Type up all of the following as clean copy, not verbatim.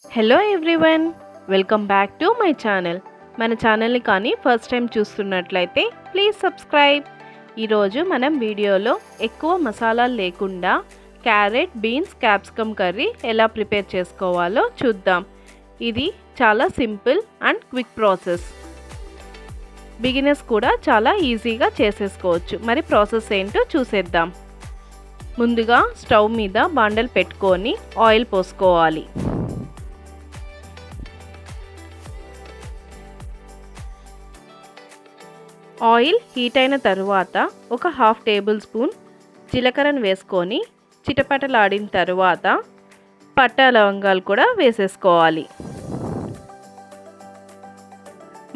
Hello everyone, welcome back to my channel. మన ఛానల్ని కానీ ఫస్ట్ టైం చూస్తున్నట్లయితే ప్లీజ్ సబ్స్క్రైబ్. ఈరోజు మనం వీడియోలో ఎక్కువ మసాలాలు లేకుండా క్యారెట్, బీన్స్, క్యాప్సికమ్ కర్రీ ఎలా ప్రిపేర్ చేసుకోవాలో చూద్దాం. ఇది చాలా simple and quick process. Beginners కూడా చాలా ఈజీగా చేసేసుకోవచ్చు. మరి ప్రాసెస్ ఏంటో చూసేద్దాం. ముందుగా స్టవ్ మీద బాండలు పెట్టుకొని ఆయిల్ పోసుకోవాలి. ఆయిల్ హీట్ అయిన తరువాత ఒక హాఫ్ టేబుల్ స్పూన్ జీలకర్రను వేసుకొని చిటపటలాడిన తరువాత పట్టా లవంగాలు కూడా వేసేసుకోవాలి.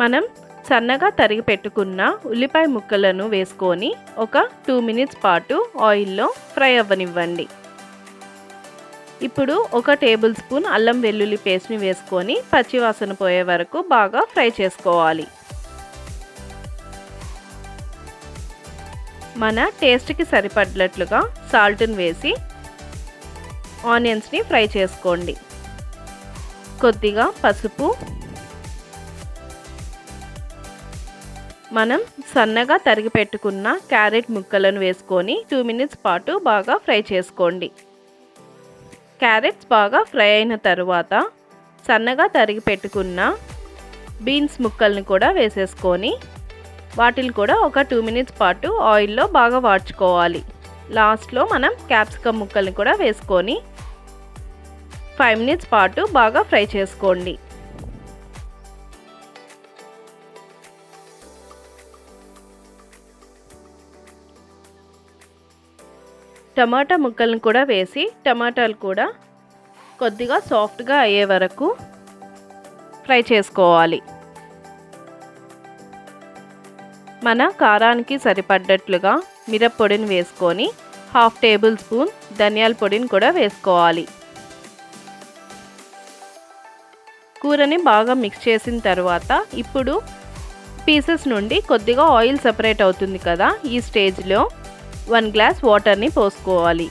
మనం సన్నగా తరిగి పెట్టుకున్న ఉల్లిపాయ ముక్కలను వేసుకొని ఒక 2 మినిట్స్ పాటు ఆయిల్లో ఫ్రై అవ్వనివ్వండి. ఇప్పుడు ఒక టేబుల్ స్పూన్ అల్లం వెల్లుల్లి పేస్ట్ని వేసుకొని పచ్చివాసన పోయే వరకు బాగా ఫ్రై చేసుకోవాలి. మన టేస్ట్కి సరిపడినట్లుగా సాల్ట్ని వేసి ఆనియన్స్ని ఫ్రై చేసుకోండి. కొద్దిగా పసుపు, మనం సన్నగా తరిగి పెట్టుకున్న క్యారెట్ ముక్కలను వేసుకొని 2 మినిట్స్ పాటు బాగా ఫ్రై చేసుకోండి. క్యారెట్స్ బాగా ఫ్రై అయిన తర్వాత సన్నగా తరిగి పెట్టుకున్న బీన్స్ ముక్కల్ని కూడా వేసేసుకొని వాటిని కూడా ఒక 2 మినిట్స్ పాటు ఆయిల్లో బాగా వాడ్చుకోవాలి. లాస్ట్లో మనం క్యాప్సికమ్ ముక్కల్ని కూడా వేసుకొని 5 మినిట్స్ పాటు బాగా ఫ్రై చేసుకోండి. టమాటా ముక్కల్ని కూడా వేసి టమాటాలు కూడా కొద్దిగా సాఫ్ట్గా అయ్యే వరకు ఫ్రై చేసుకోవాలి. మన కారానికి సరిపడ్డట్లుగా మిరప్పొడిని వేసుకొని హాఫ్ టేబుల్ స్పూన్ ధనియాల పొడిని కూడా వేసుకోవాలి. కూరని బాగా మిక్స్ చేసిన తర్వాత ఇప్పుడు పీసెస్ నుండి కొద్దిగా ఆయిల్ సెపరేట్ అవుతుంది కదా, ఈ స్టేజ్లో 1 గ్లాస్ వాటర్ని పోసుకోవాలి.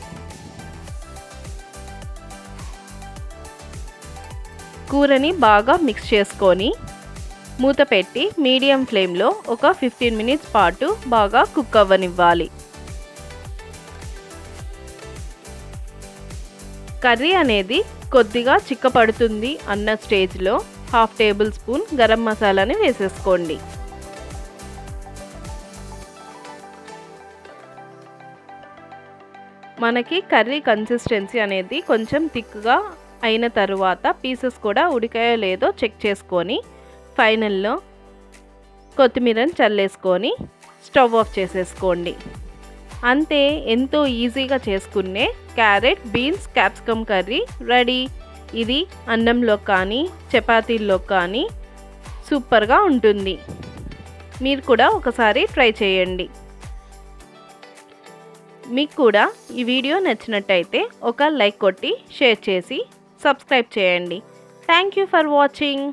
కూరని బాగా మిక్స్ చేసుకొని మూత పెట్టి మీడియం ఫ్లేమ్లో ఒక 15 మినిట్స్ పాటు బాగా కుక్ అవ్వనివ్వాలి. కర్రీ అనేది కొద్దిగా చిక్కపడుతుంది అన్న స్టేజ్లో హాఫ్ టేబుల్ స్పూన్ గరం మసాలాని వేసేసుకోండి. మనకి కర్రీ కన్సిస్టెన్సీ అనేది కొంచెం థిక్గా అయిన తరువాత పీసెస్ కూడా ఉడికాయో లేదో చెక్ చేసుకొని ఫైనల్లో కొత్తిమీరని చల్లేసుకొని స్టవ్ ఆఫ్ చేసేసుకోండి. అంతే, ఎంతో ఈజీగా చేసుకునే carrot, beans, capsicum curry ready. ఇది అన్నంలో కానీ చపాతీల్లో కానీ సూపర్గా ఉంటుంది. మీరు కూడా ఒకసారి ట్రై చేయండి. మీకు కూడా ఈ వీడియో నచ్చినట్టయితే ఒక లైక్ కొట్టి షేర్ చేసి సబ్స్క్రైబ్ చేయండి. Thank you for watching.